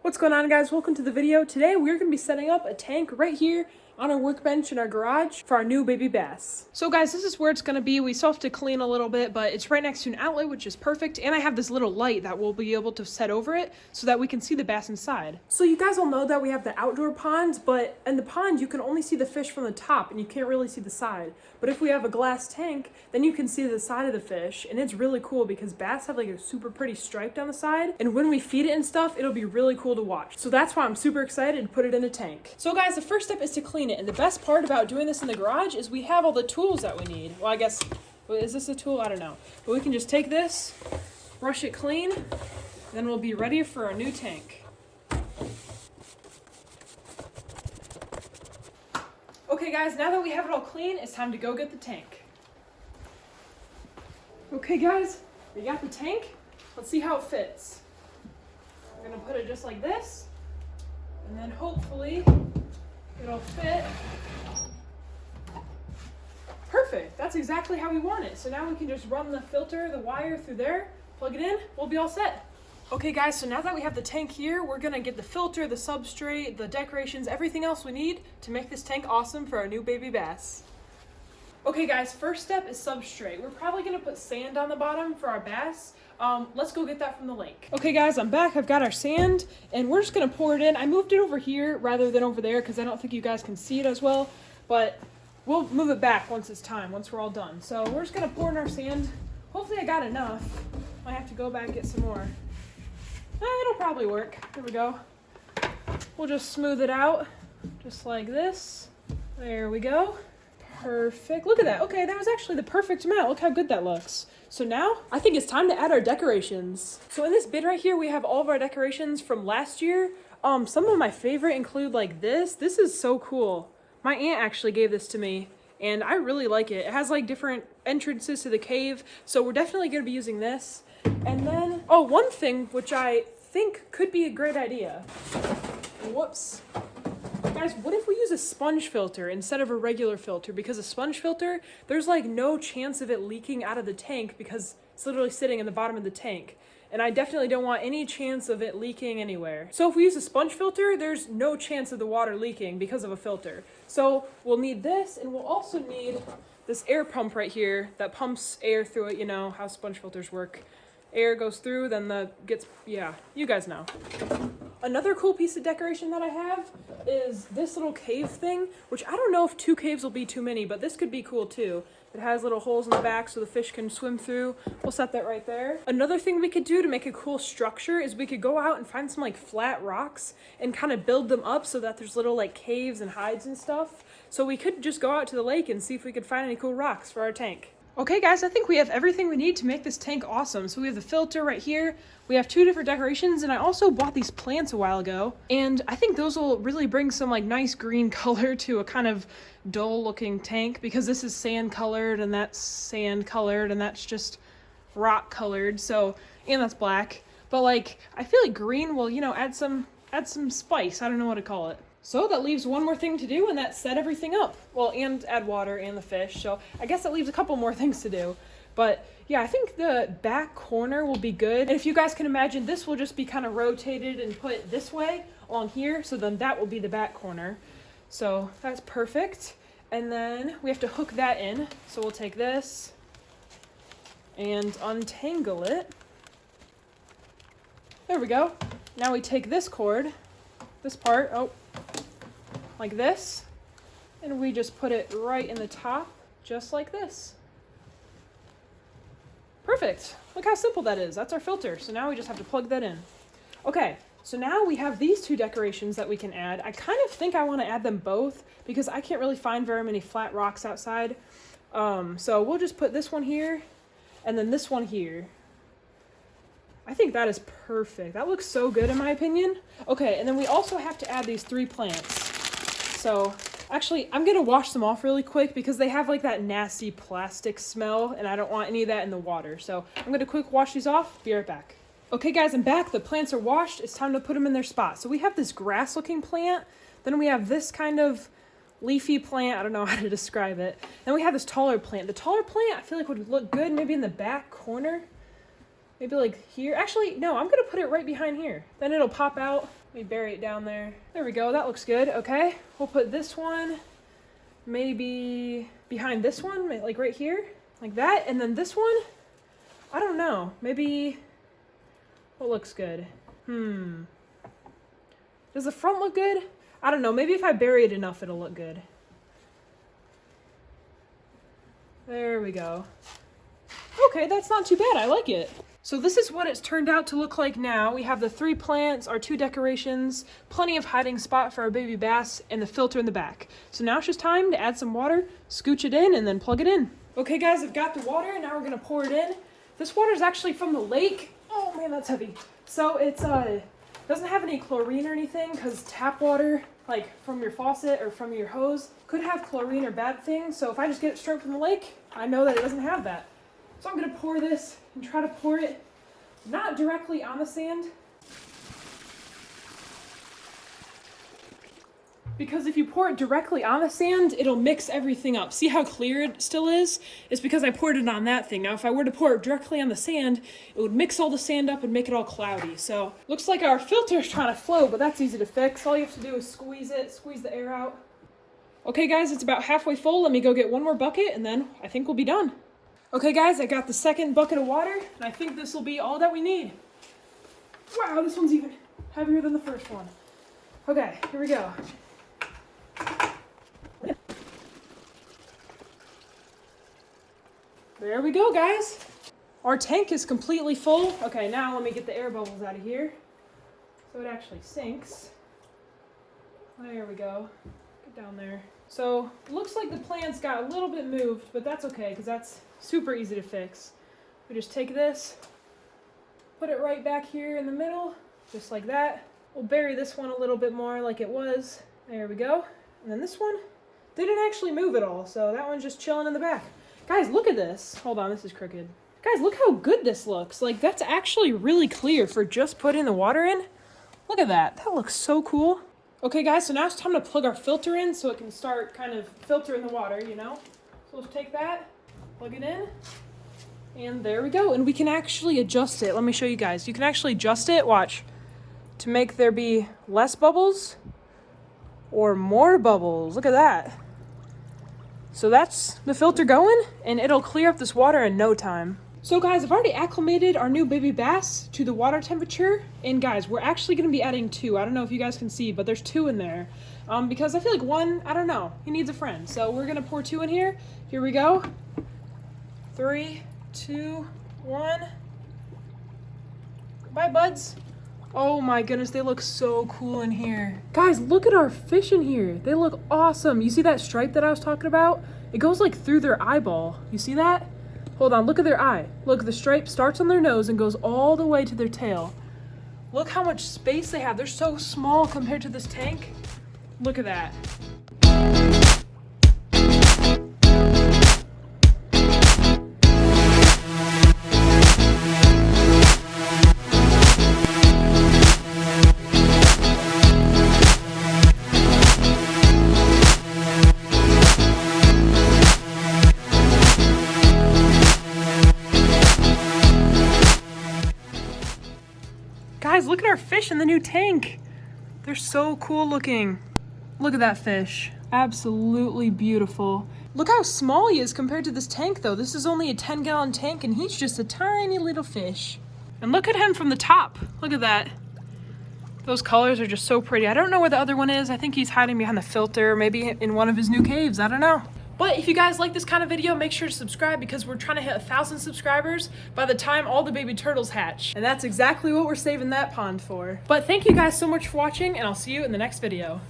What's going on, guys? Welcome to the video. Today we're going to be setting up a tank right here on our workbench in our garage for our new baby bass. So guys, this is where it's going to be. We still have to clean a little bit, but it's right next to an outlet, which is perfect. And I have this little light that we'll be able to set over it so that we can see the bass inside. So you guys all know that we have the outdoor ponds, but in the pond you can only see the fish from the top and you can't really see the side. But if we have a glass tank, then you can see the side of the fish, and it's really cool because bass have like a super pretty stripe down the side, and when we feed it and stuff, it'll be really cool to watch. So that's why I'm super excited to put it in a tank. So guys, the first step is to clean it, and the best part about doing this in the garage is we have all the tools that we need. Well, I guess, is this a tool? I don't know. But we can just take this, brush it clean, and then we'll be ready for our new tank. Okay guys, now that we have it all clean, it's time to go get the tank. Okay guys, we got the tank. Let's see how it fits. We're gonna put it just like this, and then hopefully it'll fit. Perfect, that's exactly how we want it. So now we can just run the filter, the wire through there, plug it in, we'll be all set. Okay guys, so now that we have the tank here, we're gonna get the filter, the substrate, the decorations, everything else we need to make this tank awesome for our new baby bass. Okay guys, first step is substrate. We're probably gonna put sand on the bottom for our bass. Let's go get that from the lake. Okay guys, I'm back. I've got our sand and we're just gonna pour it in. I moved it over here rather than over there because I don't think you guys can see it as well, but we'll move it back once it's time, once we're all done. So we're just gonna pour in our sand. Hopefully I got enough. Might have to go back and get some more. It'll probably work. There we go. We'll just smooth it out just like this. There we go. Perfect. Look at that. Okay, that was actually the perfect amount. Look how good that looks. So now I think it's time to add our decorations. So in this bin right here, we have all of our decorations from last year. Some of my favorite include like this. This is so cool. My aunt actually gave this to me and I really like it. It has like different entrances to the cave. So we're definitely going to be using this. And then, oh, one thing which I think could be a great idea. Whoops. Guys, what if we use a sponge filter instead of a regular filter? Because a sponge filter, there's like no chance of it leaking out of the tank because it's literally sitting in the bottom of the tank. And I definitely don't want any chance of it leaking anywhere. So if we use a sponge filter, there's no chance of the water leaking because of a filter. So we'll need this, and we'll also need this air pump right here that pumps air through it. You know how sponge filters work. Air goes through, then yeah, you guys know. Another cool piece of decoration that I have is this little cave thing, which I don't know if 2 caves will be too many, but this could be cool too. It has little holes in the back so the fish can swim through. We'll set that right there. Another thing we could do to make a cool structure is we could go out and find some like flat rocks and kind of build them up so that there's little like caves and hides and stuff. So we could just go out to the lake and see if we could find any cool rocks for our tank. Okay guys, I think we have everything we need to make this tank awesome. So we have the filter right here, we have 2 different decorations, and I also bought these plants a while ago, and I think those will really bring some like nice green color to a kind of dull looking tank, because this is sand colored and that's sand colored and that's just rock colored, so, and that's black. But like, I feel like green will, you know, add some spice. I don't know what to call it. So that leaves one more thing to do, and that's set everything up. Well, and add water and the fish. So I guess that leaves a couple more things to do. But yeah, I think the back corner will be good. And if you guys can imagine, this will just be kind of rotated and put this way along here. So then that will be the back corner. So that's perfect. And then we have to hook that in. So we'll take this and untangle it. There we go. Now we take this cord, this part, like this, and we just put it right in the top, just like this. Perfect. Look how simple that is. That's our filter. So now we just have to plug that in. Okay, so now we have these 2 decorations that we can add. I kind of think I want to add them both because I can't really find very many flat rocks outside. So we'll just put this one here and then this one here. I think that is perfect. That looks so good in my opinion. Okay, and then we also have to add these 3 plants. So actually, I'm gonna wash them off really quick because they have like that nasty plastic smell and I don't want any of that in the water. So I'm gonna quick wash these off, be right back. Okay guys, I'm back. The plants are washed. It's time to put them in their spot. So we have this grass looking plant. Then we have this kind of leafy plant. I don't know how to describe it. Then we have this taller plant. The taller plant I feel like would look good maybe in the back corner. Maybe like here. Actually, no, I'm gonna put it right behind here. Then it'll pop out Let me bury it down there. There we go, that looks good. Okay, we'll put this one maybe behind this one, like right here, like that. And then this one, I don't know, maybe, what looks good? Does the front look good? I don't know, maybe if I bury it enough, it'll look good. There we go. Okay, that's not too bad, I like it. So this is what it's turned out to look like now. We have the 3 plants, our 2 decorations, plenty of hiding spot for our baby bass, and the filter in the back. So now it's just time to add some water, scooch it in, and then plug it in. Okay guys, I've got the water, and now we're gonna pour it in. This water is actually from the lake. Oh man, that's heavy. So it's doesn't have any chlorine or anything, because tap water, like from your faucet or from your hose, could have chlorine or bad things. So if I just get it straight from the lake, I know that it doesn't have that. So I'm gonna pour this and try to pour it not directly on the sand, because if you pour it directly on the sand, it'll mix everything up. See how clear it still is? It's because I poured it on that thing. Now if I were to pour it directly on the sand, it would mix all the sand up and make it all cloudy. So looks like our filter's trying to flow, but that's easy to fix. All you have to do is squeeze it, squeeze the air out. Okay guys, it's about halfway full. Let me go get one more bucket and then I think we'll be done. Okay guys, I got the second bucket of water, and I think this will be all that we need. Wow, this one's even heavier than the first one. Okay, here we go. There we go, guys. Our tank is completely full. Okay, now let me get the air bubbles out of here so it actually sinks. There we go. Get down there. So, looks like the plants got a little bit moved, but that's okay, because that's super easy to fix. We just take this, put it right back here in the middle, just like that. We'll bury this one a little bit more like it was. There we go. And then this one didn't actually move at all, so that one's just chilling in the back. Guys, look at this. Hold on, this is crooked. Guys, look how good this looks. Like, that's actually really clear for just putting the water in. Look at that. That looks so cool. Okay guys, so now it's time to plug our filter in so it can start kind of filtering the water, you know? So let's take that, plug it in, and there we go. And we can actually adjust it. Let me show you guys. You can actually adjust it, watch, to make there be less bubbles or more bubbles. Look at that. So that's the filter going, and it'll clear up this water in no time. So guys, I've already acclimated our new baby bass to the water temperature. And guys, we're actually gonna be adding 2. I don't know if you guys can see, but there's 2 in there. Because I feel like one, I don't know, he needs a friend. So we're gonna pour 2 in here. Here we go. 3, 2, 1. Bye, buds. Oh my goodness, they look so cool in here. Guys, look at our fish in here. They look awesome. You see that stripe that I was talking about? It goes like through their eyeball. You see that? Hold on, look at their eye. Look, the stripe starts on their nose and goes all the way to their tail. Look how much space they have. They're so small compared to this tank. Look at that. Guys, look at our fish in the new tank. They're so cool looking. Look at that fish. Absolutely beautiful. Look how small he is compared to this tank though. This is only a 10-gallon tank and he's just a tiny little fish. And look at him from the top. Look at that. Those colors are just so pretty. I don't know where the other one is. I think he's hiding behind the filter, maybe in one of his new caves. I don't know. But if you guys like this kind of video, make sure to subscribe because we're trying to hit 1,000 subscribers by the time all the baby turtles hatch. And that's exactly what we're saving that pond for. But thank you guys so much for watching, and I'll see you in the next video.